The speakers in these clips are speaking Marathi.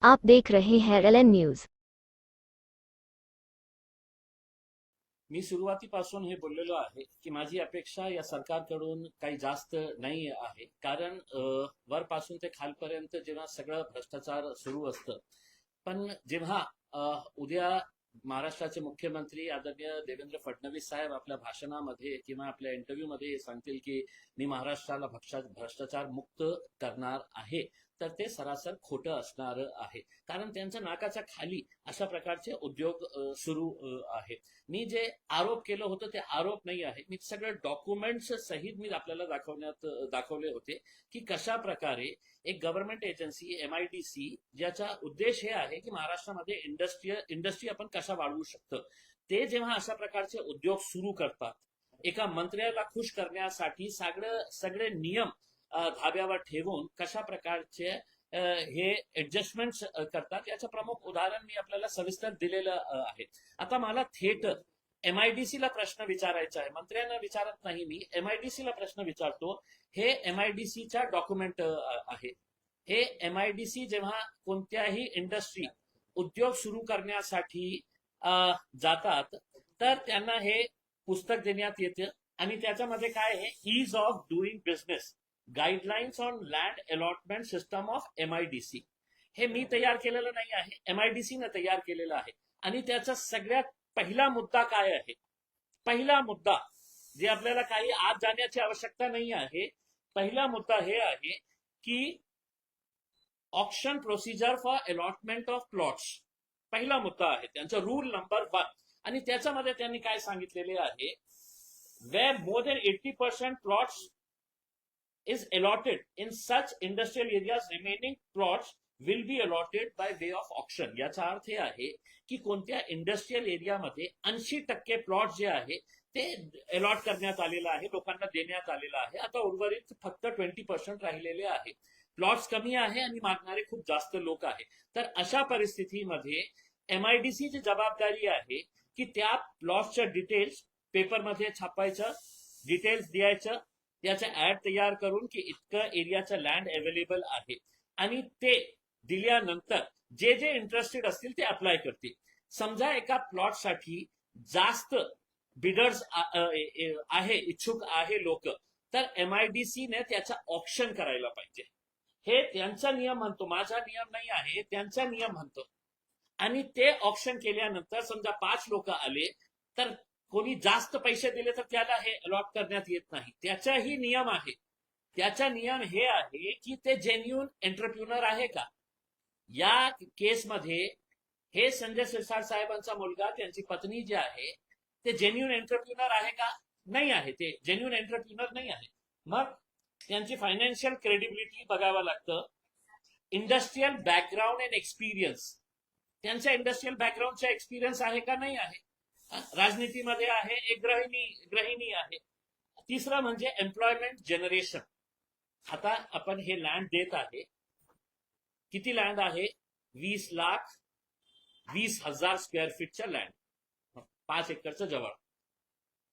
आप देख रहे हैं LN न्यूज। मी सुरुवातीपासून हे बोललेलो आहे की माझी अपेक्षा या सरकारकडून काही जास्त नाही आहे, कारण वरपासून ते खालपर्यंत जेव्हा सगळं भ्रष्टाचार सुरू असतं, पण जेव्हा उद्या महाराष्ट्राचे मुख्यमंत्री आदरणीय देवेंद्र फडणवीस साहेब आपल्या भाषणामध्ये किंवा आपल्या इंटरव्ह्यू मध्ये हे सांगतील की मी महाराष्ट्राला भ्रष्टाचार मुक्त करणार आहे, तर ते सरासर खोटं असणार आहे, कारण त्यांच्या नाकाच्या खाली अशा प्रकारचे उद्योग सुरू आहेत. मी जे आरोप केलं होतं ते आरोप नाही आहे, मी सगळं डॉक्युमेंट्स सहित मी आपल्याला दाखवले होते की कशा प्रकारे एक गव्हर्नमेंट एजन्सी MIDC, ज्याचा उद्देश हे आहे की महाराष्ट्रामध्ये इंडस्ट्री आपण कशा वाढवू शकतो, ते जेव्हा अशा प्रकारचे उद्योग सुरू करतात, एका मंत्र्याला खुश करण्यासाठी सगळे नियम धाब्यावर ठेवून कशा प्रकारचे हे ऍडजस्टमेंट करतात, याचं प्रमुख उदाहरण मी आपल्याला सविस्तर दिलेलं आहे. आता मला थेट MIDC ला प्रश्न विचारायचा आहे, मंत्र्यांना विचारत नाही मी, MIDC ला प्रश्न विचारतो. हे MIDC च्या डॉक्युमेंट आहे. हे MIDC जेव्हा कोणत्याही इंडस्ट्री उद्योग सुरू करण्यासाठी जातात, तर त्यांना हे पुस्तक देण्यात येतं आणि त्याच्यामध्ये काय आहे, ease of doing business guidelines on land allotment system of MIDC. हे मी तयार केलेलं नाही आहे, MIDC ने तयार केलेलं आहे. आणि त्याचा सगळ्यात पहिला मुद्दा काय आहे, पहिला मुद्दा जे आपल्याला काही आत जाण्याची आवश्यकता नाही आहे, पहिला मुद्दा हे आहे की auction procedure for allotment of plots, पहिला मुद्दा आहे त्यांचा रूल नंबर 1. आणि त्याच्यामध्ये त्यांनी काय सांगितलेले आहे, where more than 80% plots is allotted in such industrial areas, remaining plots will be allotted by way of auction. याचा अर्थ हे आहे की कोणत्या इंडस्ट्रियल एरियामध्ये 80% प्लॉट जे आहे ते अलॉट करण्यात आलेलं आहे, लोकांना देण्यात आलेलं आहे. आता उर्वरित फक्त 20% राहिलेले आहे. प्लॉट्स कमी आहे आणि मागणारे खूप जास्त लोक आहे. तर अशा परिस्थितीमध्ये MIDC ची जबाबदारी आहे की त्या प्लॉट्सच्या डिटेल्स पेपरमध्ये छापायचं, डिटेल्स द्यायचं, त्याचा ऍड तयार करून की इतकं एरियाचं लँड अवेलेबल आहे, आणि ते दिल्यानंतर जे जे इंटरेस्टेड असतील ते अप्लाय करतील. समजा एका प्लॉटसाठी जास्त बिडर्स आहे, इच्छुक आहे लोक, तर MIDC ने त्याचा ऑप्शन करायला पाहिजे. हे त्यांचा नियम म्हणतो, माझा नियम नाही आहे, त्यांचा नियम म्हणतो. आणि ते ऑप्शन केल्यानंतर समजा 5 लोक आले, तर कोणी जास्त पैसे दिले तर त्याला हे अलॉट करण्यात येत नाही. त्याचाही नियम आहे. त्याचा नियम हे आहे की ते जेन्युन एंटरप्रिन्युअर आहे का. या केसमध्ये हे संजय सिरसाट साहेबांचा मुलगा, त्यांची पत्नी जी आहे, ते जेन्युन एंटरप्रिन्युअर आहे का, नाही आहे, ते जेन्युन एंटरप्रिन्युअर नाही आहे. मग त्यांची फायनान्शियल क्रेडिबिलिटी बघावं लागतं. इंडस्ट्रियल बॅकग्राऊंड अँड एक्सपिरियन्स, त्यांचा इंडस्ट्रियल बॅकग्राऊंडचा एक्सपिरियन्स आहे का, नाही आहे. राजनीतीमध्ये आहे, एक गृहिणी आहे. तिसरं म्हणजे एम्प्लॉयमेंट जनरेशन. आता आपण हे लँड देत आहे, किती लँड आहे, 20,20,000 स्क्वेअर फीटच्या लँड, 5 एकरचं जवळ.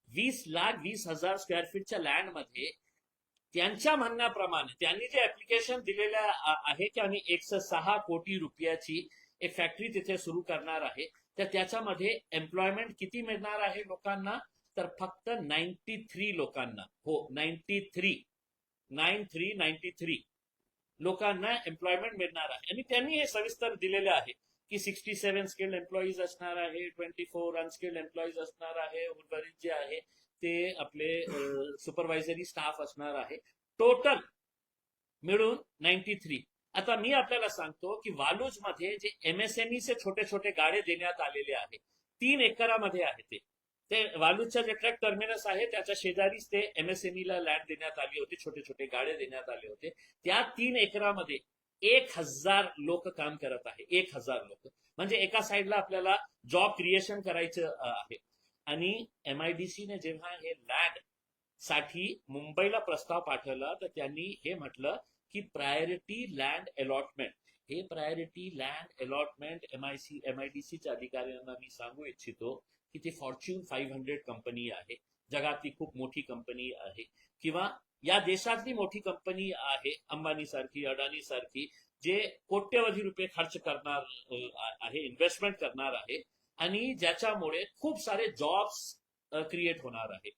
20,20,000 स्क्वेअर फीटच्या लँड मध्ये त्यांच्या म्हणण्याप्रमाणे त्यांनी जे ऍप्लिकेशन दिलेलं आहे की आम्ही 106 कोटी रुपयाची एक फॅक्टरी तिथे सुरू करणार आहे, तर त्याच्यामध्ये एम्प्लॉयमेंट किती मिळणार आहे लोकांना, तर फक्त 93 लोकांना. हो, 93 लोकांना एम्प्लॉयमेंट मिळणार आहे. आणि त्यांनी हे सविस्तर दिलेले आहे की 67 स्किल्ड एम्प्लॉईज असणार आहे, 24 अनस्किल्ड एम्प्लॉईज असणार आहे, उर्वरित जे आहे ते आपले सुपरवायझरी स्टाफ असणार आहे. टोटल मिळून 93. आता मी आपल्याला सांगतो की वालूज मध्ये जे MSME चे छोटे छोटे गाडे देण्यात आलेले आहे, 3 एकरामध्ये आहे. ते वालूजच्या जे ट्रक टर्मिनस आहे त्याच्या शेजारीच ते MSME ला लँड देण्यात आली होती, छोटे छोटे गाडे देण्यात आले होते. त्या 3 एकरामध्ये 1,000 लोक काम करत आहे. 1,000 लोक म्हणजे एका साईडला आपल्याला जॉब क्रिएशन करायचं आहे. आणि MIDC ने जेव्हा हे लँड साठी मुंबईला प्रस्ताव पाठवला, तर त्यांनी हे म्हटलं की प्रायोरिटी लँड अलॉटमेंट. हे प्रायोरिटी लँड अलॉटमेंट MIDCच्या अधिकाऱ्यांना मी सांगू इच्छितो की ती फॉर्च्यून 500 कंपनी आहे, जगातली खूप मोठी कंपनी आहे, किंवा या देशातली मोठी कंपनी आहे, अंबानी सारखी, अडानी सारखी. जे कोट्यवधी रुपये खर्च करणार आहे, इन्व्हेस्टमेंट करणार आहे आणि ज्याच्यामुळे खूप सारे जॉब्स क्रिएट होणार आहे.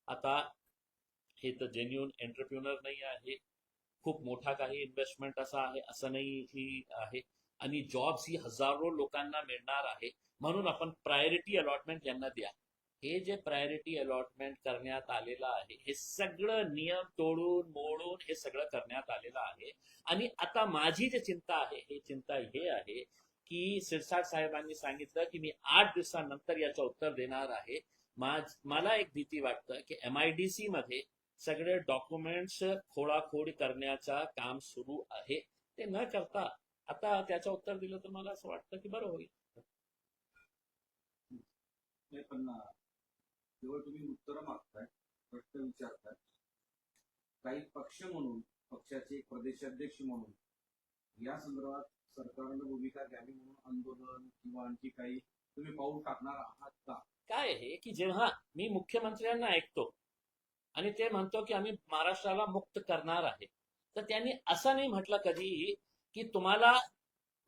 आता हे तर जेन्युन एंटरप्रिन्युअर नाही आहे, खूप मोठा काही इन्व्हेस्टमेंट असा आहे असं नाही ही आहे, आणि जॉब्स ही हजारो लोकांना मिळणार आहे. म्हणून आपण प्रायोरिटी अलॉटमेंट यांना द्या. हे जे प्रायोरिटी अलॉटमेंट करण्यात आलेलं आहे हे सगळं नियम तोडून मोडून हे सगळं करण्यात आलेलं आहे. आणि आता माझी जी चिंता आहे ही चिंता हे आहे की शिरसाट साहेबांनी सांगितलं की मी 8 दिवसांनंतर याचं उत्तर देणार आहे. मला एक भीती वाटतं की MIDC मध्ये सगळे डॉक्युमेंट्स खोडाखोड करण्याचं काम सुरू आहे. ते न करता आता त्याचं उत्तर दिलं तर मला असं वाटतं की बरं होईल. नाही पण जेव्हा तुम्ही उत्तर मागताय, प्रश्न विचारताय, काही पक्ष म्हणून, पक्षाचे प्रदेशाध्यक्ष म्हणून या संदर्भात सरकारनं भूमिका घ्यावी म्हणून आंदोलन किंवा आणखी काही तुम्ही पाऊल टाकणार आहात का? काय आहे की जेव्हा मी मुख्यमंत्र्यांना ऐकतो आणि ते म्हणतो की आम्ही महाराष्ट्राला मुक्त करणार आहे, तर त्यांनी असं नाही म्हटलं कधीही की तुम्हाला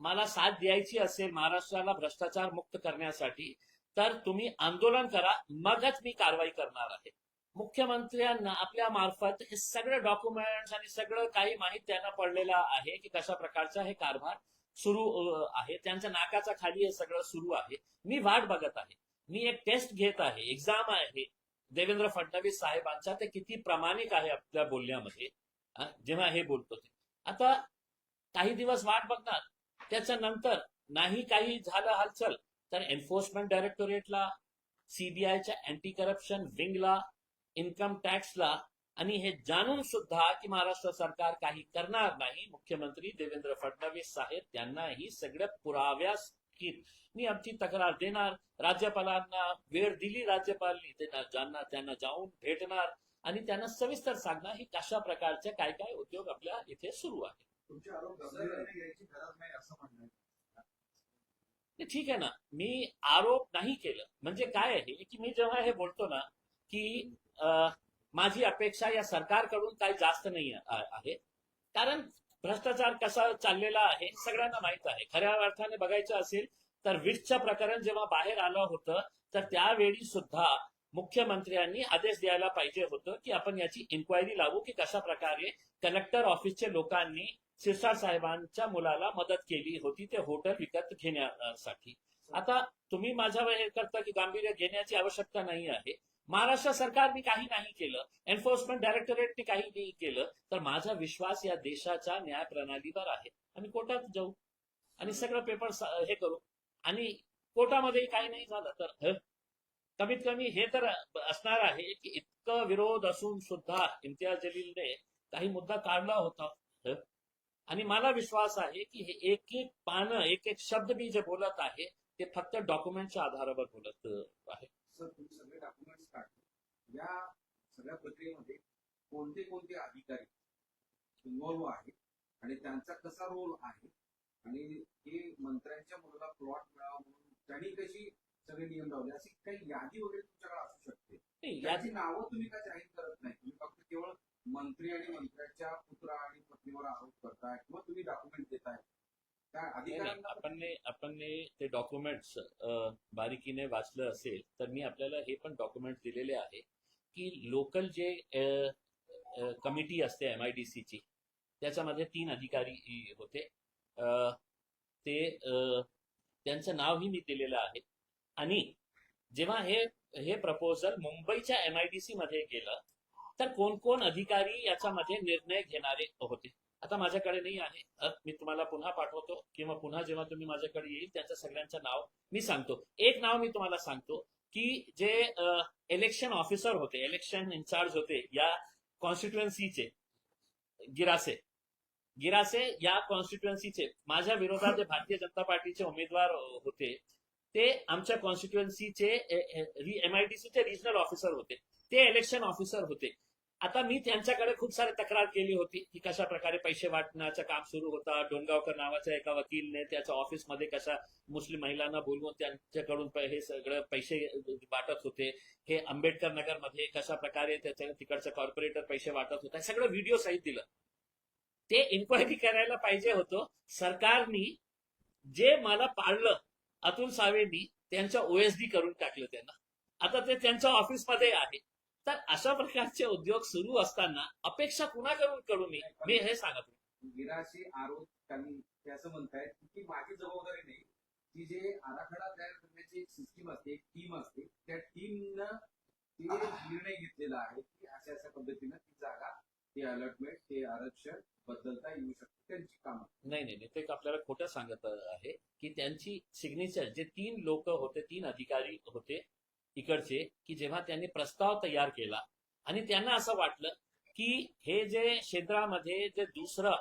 मला साथ द्यायची असेल महाराष्ट्राला भ्रष्टाचार मुक्त करण्यासाठी तर तुम्ही आंदोलन करा, मगच मी कारवाई करणार आहे. मुख्यमंत्र्यांना आपल्या मार्फत हे सगळे डॉक्युमेंट्स आणि सगळं काही माहिती त्यांना पडलेलं आहे की कशा प्रकारचा हे कारभार सुरू आहे. त्यांच्या नाकाचा खाली हे सगळं सुरू आहे. मी वाट बघत आहे, मी एक टेस्ट घेत आहे, एक्झाम आहे देवेंद्र फडणवीस साहेबांचा, ते किती प्रामाणिक आहे आपल्या बोलण्यामध्ये जेव्हा हे बोलतो ते. आता काही दिवस वाट बघणार, त्याच्यानंतर नाही काही झालं हालचाल तर एन्फोर्समेंट डायरेक्टोरेटला, सीबीआयच्या अँटी करप्शन विंगला, इन्कम टॅक्सला, आणि हे जाणून सुद्धा की महाराष्ट्र सरकार काही करणार नाही, मुख्यमंत्री देवेंद्र फडणवीस साहेब त्यांनाही सगळ्या पुराव्यास मी आमची तक्रार देणार. राज्यपालांना वेळ दिली राज्यपालांनी, त्यांना जाऊन भेटणार आणि त्यांना सविस्तर सांगणार ही कशा प्रकारचे काय काय उद्योग आपल्या इथे सुरू आहे. तुमचे आरोप गंभीरपणे घ्यायची गरज नाही असं म्हणणं आहे. ठीक आहे ना, मी आरोप नाही केलं. म्हणजे काय आहे की मी जेव्हा हे बोलतो ना की माझी अपेक्षा या सरकारकडून काही जास्त नाही आहे, कारण भ्रष्टाचार कसा चाललेला आहे सगळ्यांना माहित आहे. खऱ्या अर्थाने बघायचं असेल तर विट्सचं प्रकरण जेव्हा बाहेर आलं होतं तर त्यावेळी सुद्धा मुख्यमंत्र्यांनी आदेश द्यायला पाहिजे होतं की आपण याची इन्क्वायरी लावू की कशा प्रकारे कलेक्टर ऑफिसच्या लोकांनी शिरसाट साहेबांच्या मुलाला मदत केली होती ते हॉटेल विकत घेण्यासाठी. आता तुम्ही माझ्यावर हे करता की गांभीर्य घेण्याची आवश्यकता नाही आहे. महाराष्ट्र सरकारने काही नाही केलं, एन्फोर्समेंट डायरेक्टोरेटने काही नाही केलं, तर माझा विश्वास या देशाच्या न्याय प्रणालीवर आहे. आम्ही कोर्टात जाऊ आणि सगळं पेपर हे करू, आणि कोर्टामध्ये काही नाही झालं तर कमीत कमी हे तर असणार आहे की इतकं विरोध असून सुद्धा इम्तियाज जलीलने काही मुद्दा काढला होता, आणि मला विश्वास आहे की हे एक एक पानं एक एक शब्द मी जे बोलत आहे ते फक्त डॉक्युमेंटच्या आधारावर बोलत आहे. सर, तुम्ही सगळे डॉक्युमेंट्स काढले, या सगळ्या प्रक्रियेमध्ये कोणते कोणते अधिकारी इन्व्हॉल्व्ह आहेत आणि त्यांचा कसा रोल आहे, आणि हे मंत्र्यांच्या मुलाला प्लॉट मिळावा म्हणून त्यांनी कशी सगळे नियम लावले, अशी काही यादी वगैरे तुमच्याकडे असू शकते. याची नावं तुम्ही का जाहीर करत नाही? तुम्ही फक्त केवळ मंत्री आणि मंत्र्याच्या पुत्र आणि पत्नीवर आरोप करताय किंवा तुम्ही डॉक्युमेंट देताय काय अधिकाऱ्यांना? आपण ते डॉक्युमेंट्स बारीकीने वाचलं असेल तर मी आपल्याला हे पण डॉक्युमेंट दिलेले आहे की लोकल जे कमिटी असते MIDCची त्याच्यामध्ये 3 अधिकारी होते, ते त्यांचं नावही मी दिलेलं आहे. आणि जेव्हा हे प्रपोजल मुंबईच्या MIDC मध्ये गेलं तर कोण कोण अधिकारी याच्यामध्ये निर्णय घेणारे होते आता माझ्याकडे नाही आहे. मी तुम्हाला पुन्हा पाठवतो किंवा पुन्हा जेव्हा तुम्ही माझ्याकडे येईल त्यांच्या सगळ्यांचं नाव मी सांगतो. एक नाव मी तुम्हाला सांगतो की जे इलेक्शन ऑफिसर होते, इलेक्शन इन्चार्ज होते या कॉन्स्टिट्युएन्सीचे, गिरासे या कॉन्स्टिट्युएन्सीचे, माझ्या विरोधात जे भारतीय जनता पार्टीचे उमेदवार होते ते आमच्या कॉन्स्टिट्युएन्सीचे MIDCचे रिजनल ऑफिसर होते, ते इलेक्शन ऑफिसर होते. आता मी त्यांच्याकडे खूप सारी तक्रार केली होती की कशा प्रकारे पैसे वाटण्याचं काम सुरू होता. डोणगावकर नावाच्या एका वकीलने त्याच्या ऑफिसमध्ये कशा मुस्लिम महिलांना बोलवून त्यांच्याकडून हे सगळं पैसे वाटत होते. हे आंबेडकर नगरमध्ये कशा प्रकारे त्याच्या तिकडचं कॉर्पोरेटर पैसे वाटत होता, सगळं व्हिडिओ सहित दिलं. ते इन्क्वायरी करायला पाहिजे होतं. सरकारनी जे मला पाळलं अतुल सावेंनी त्यांच्या ओएसडी करून टाकलं त्यांना. आता ते त्यांच्या ऑफिसमध्ये आहे. तर अशा प्रकारचे उद्योग सुरू असताना अपेक्षा कुणाकडून करू मी हे सांगत. गिराशी आरोप त्यांनी ते असं म्हणतायत की माझी जबाबदारी नाही, ती जे आराखडा तयार करण्याची एक सिस्टीम असते, एक टीम असते, त्या टीमनं ते निर्णय घेतलेला आहे की अशा अशा पद्धतीनं ती जागा, ते अलॉटमेंट, ते आरक्षण बदलता येऊ शकते, त्यांची कामं. नाही ते आपल्याला खोटं सांगत आहे की त्यांची सिग्नेचर जे 3 लोक होते, 3 अधिकारी होते इकडचे, की जेव्हा त्यांनी प्रस्ताव तयार केला आणि त्यांना असं वाटलं की हे जे क्षेत्रामध्ये जे दुसरं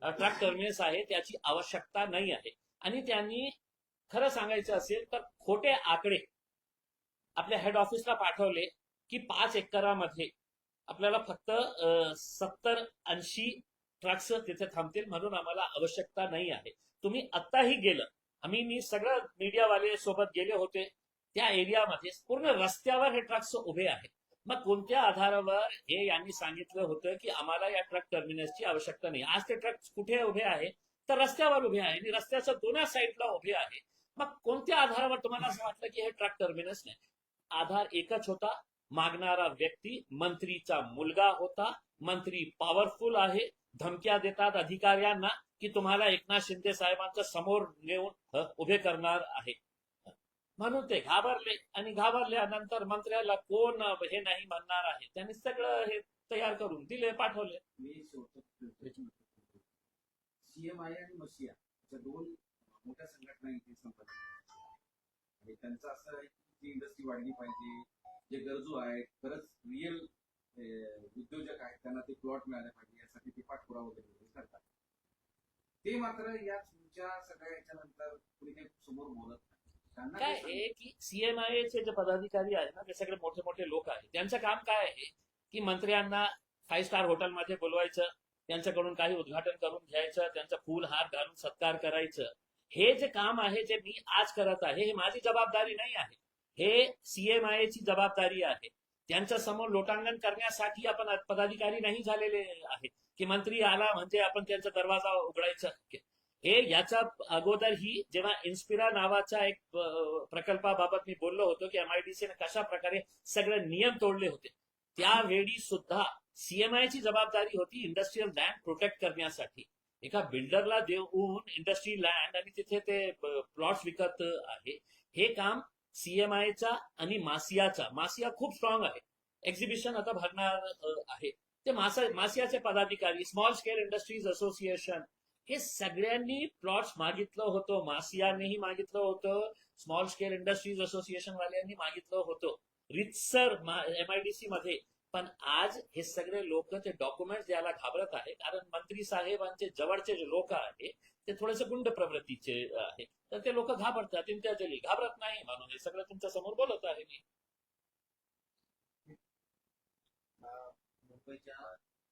ट्रक टर्मिनस आहे त्याची आवश्यकता नाही आहे, आणि त्यांनी खरं सांगायचं असेल तर खोटे आकडे आपल्या हेड ऑफिसला पाठवले की 5 एकरामध्ये आपल्याला फक्त 70-80 ट्रक्स तिथे थांबतील, म्हणून आम्हाला आवश्यकता नाही आहे. तुम्ही आत्ताही गेलं, मी सगळं मीडियावाले सोबत गेले होते, त्या एरियामध्ये पूर्ण रस्त्यावर हे ट्रक्स उभे आहेत. मग कोणत्या आधारावर हे यांनी सांगितलं होतं की आम्हाला या ट्रक टर्मिनसची आवश्यकता नाही? आज ते ट्रक कुठे उभे आहे? तर रस्त्यावर उभे आहे आणि रस्त्याच्या दोन्ही साईडला उभे आहे. मग कोणत्या आधारावर तुम्हाला असं वाटलं की हे ट्रक टर्मिनस नाही? आधार एकच होता, मागणारा व्यक्ती मंत्रीचा मुलगा होता. मंत्री पॉवरफुल आहे, धमक्या देतात अधिकाऱ्यांना की तुम्हाला एकनाथ शिंदे साहेबांच्या समोर नेऊन उभे करणार आहे, म्हणून ते घाबरले. आणि घाबरल्यानंतर मंत्र्याला कोण हे नाही म्हणणार आहे, त्यांनी सगळं हे तयार करून दिले, पाठवले. मी सीएमआय आणि मसिया अशा 2 मोठ्या संघटना इथे संपर्क आणि त्यांचं असं आहे की इंडस्ट्री वाढली पाहिजे, जे गरजू आहेत, खरंच रिअल उद्योजक आहेत, त्यांना ते प्लॉट मिळाले पाहिजे, यासाठी ते पाठपुरावा वगैरे करतात. ते मात्र या तुमच्या सगळ्या याच्यानंतर कुणी काही समोर बोलत नाही. काय आहे की सीएमआयचे जे पदाधिकारी आहेत ना, ते सगळे मोठे मोठे लोक आहेत. त्यांचं काम काय आहे की मंत्र्यांना 5 स्टार हॉटेलमध्ये बोलवायचं, त्यांच्याकडून काही उद्घाटन करून घ्यायचं, त्यांचा फूल हार घालून सत्कार करायचं. हे जे काम आहे, जे मी आज करत आहे, हे माझी जबाबदारी नाही आहे, हे सीएमआयची जबाबदारी आहे. त्यांच्या समोर लोटांगण करण्यासाठी आपण पदाधिकारी नाही झालेले आहे की मंत्री आला म्हणजे आपण त्यांचा दरवाजा उघडायचा. हे याच्या अगोदरही जेव्हा इन्स्पिरा नावाच्या एक प्रकल्पाबाबत मी बोललो होतो की एमआयडीसीने कशा प्रकारे सगळे नियम तोडले होते, त्यावेळी सुद्धा सीएमआयची जबाबदारी होती इंडस्ट्रियल लँड प्रोटेक्ट करण्यासाठी. एका बिल्डरला देऊन इंडस्ट्री लँड आणि तिथे ते प्लॉट्स विकत आहे. हे काम सीएमआयचा आणि मासिया खूप स्ट्रॉंग आहे, एक्झिबिशन आता भरणार आहे. ते मासियाचे पदाधिकारी, स्मॉल स्केल इंडस्ट्रीज असोसिएशन, हे सगळ्यांनी प्लॉट्स मागितलं होतं. मासियानेही मागितलं होतं, स्मॉल स्केल इंडस्ट्रीज असोसिएशन वाल्यांनी मागितलं होतं रितसर एमआयडीसी मध्ये. पण आज हे सगळे लोक ते डॉक्युमेंट द्यायला घाबरत आहे, कारण मंत्री साहेबांचे जवळचे जे लोक आहेत ते थोडेसे गुंड प्रवृत्तीचे आहे, तर ते लोक घाबरतात. इंटरजली घाबरत नाही, म्हणून हे सगळं तुमच्या समोर बोलत आहे मी. मुंबईच्या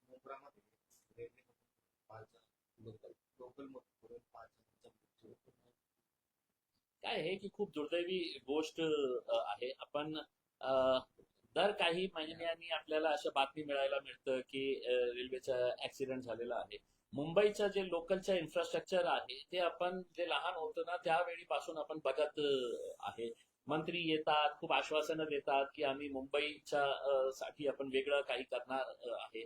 मुंब्रामध्ये लोकल काय आहे की खूप दुर्दैवी गोष्ट आहे. आपण दर काही महिन्यांनी आपल्याला अशा बातमी मिळायला मिळतं की रेल्वेचा ऍक्सिडेंट झालेला आहे. मुंबईचं जे लोकलचं इन्फ्रास्ट्रक्चर आहे ते आपण जे लहान होतो ना त्यावेळीपासून आपण बघत आहे. मंत्री येतात, खूप आश्वासनं देतात की आम्ही मुंबईच्या साठी आपण वेगळं काही करणार आहे.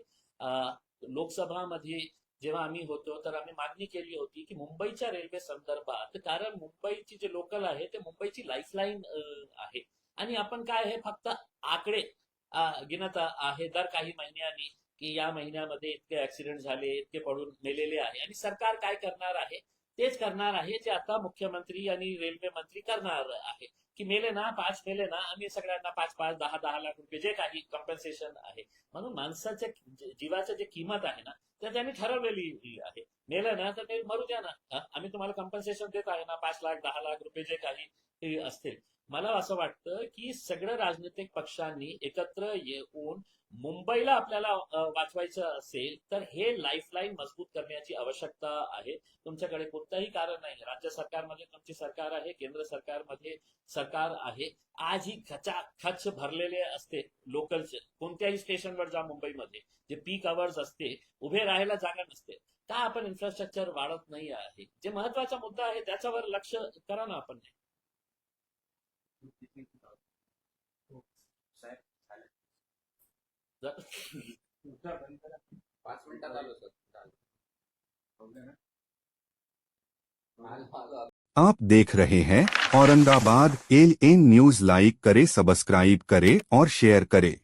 लोकसभामध्ये जेव्हा आम्ही होतो तर आम्ही मागणी केली होती की मुंबईच्या रेल्वे संदर्भात, कारण मुंबईची जे लोकल आहे ते मुंबईची लाईफलाईन आहे, आणि आपण काय आहे फक्त आकडे गिनत आहे दर काही महिन्यांनी की या महिन्यामध्ये इतके ऍक्सिडेंट झाले, इतके पडून मेलेले आहे. आणि सरकार काय करणार आहे? तेच करणार आहे जे आता मुख्यमंत्री आणि रेल्वे मंत्री करणार आहे की मेले ना 5 मेले ना, आम्ही सगळ्यांना 5-5, 10-10 लाख रुपये जे काही कॉम्पन्सेशन आहे. म्हणून माणसाच्या जीवाचं जे किंमत आहे ना तर त्यांनी ठरवलेली आहे. मेलं ना तर ते मरू द्या ना, आम्ही तुम्हाला कॉम्पन्सेशन देत आहे ना, 5 लाख 10 लाख रुपये जे काही असतील. मला असं वाटतं की सगळ्या राजनैतिक पक्षांनी एकत्र येऊन मुंबईला आपल्याला वाचवायचं असेल तर हे लाईफलाईन मजबूत करण्याची आवश्यकता आहे. तुमच्याकडे कोणताही कारण नाही. राज्य सरकारमध्ये तुमची सरकार आहे, केंद्र सरकारमध्ये सरकार आहे. आजही खचाखच भरलेले असते लोकलचे. कोणत्याही स्टेशनवर जा मुंबईमध्ये, जे पीक आवर्स असते, उभे राहायला जागा नसते. का आपण इन्फ्रास्ट्रक्चर वाढत नाही आहे? जे महत्वाचा मुद्दा आहे त्याच्यावर लक्ष करा ना आपण. साहेब 5 मिनिटात आलो सर. आप देख रहे हैं औरंगाबाद ALN न्यूज. लाइक करें, सब्सक्राइब करें और शेयर करें.